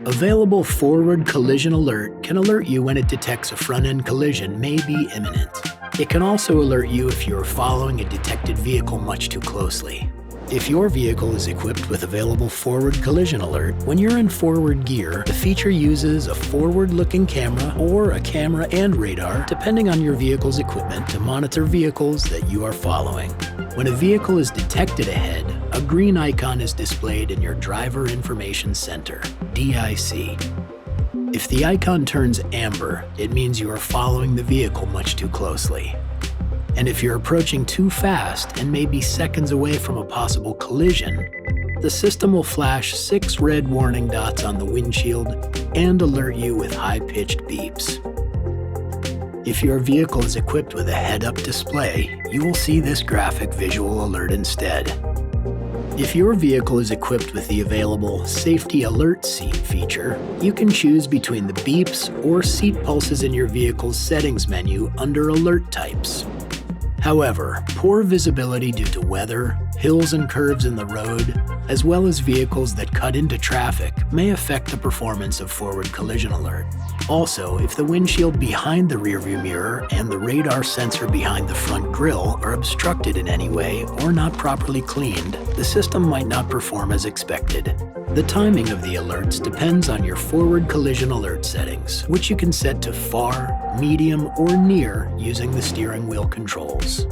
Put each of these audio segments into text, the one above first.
Available forward collision alert can alert you when it detects a front-end collision may be imminent. It can also alert you if you are following a detected vehicle much too closely. If your vehicle is equipped with available forward collision alert, when you're in forward gear, the feature uses a forward-looking camera or a camera and radar, depending on your vehicle's equipment, to monitor vehicles that you are following. When a vehicle is detected ahead, a green icon is displayed in your Driver Information Center, DIC. If the icon turns amber, it means you are following the vehicle much too closely. And if you're approaching too fast and may be seconds away from a possible collision, the system will flash 6 red warning dots on the windshield and alert you with high-pitched beeps. If your vehicle is equipped with a head-up display, you will see this graphic visual alert instead. If your vehicle is equipped with the available Safety Alert Seat feature, you can choose between the beeps or seat pulses in your vehicle's settings menu under Alert Types. However, poor visibility due to weather, hills and curves in the road, as well as vehicles that cut into traffic may affect the performance of forward collision alert. Also, if the windshield behind the rearview mirror and the radar sensor behind the front grille are obstructed in any way or not properly cleaned, the system might not perform as expected. The timing of the alerts depends on your forward collision alert settings, which you can set to far, medium, or near using the steering wheel controls.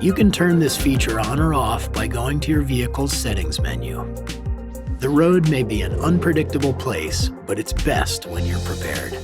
You can turn this feature on or off by going to your vehicle's settings menu. The road may be an unpredictable place, but it's best when you're prepared.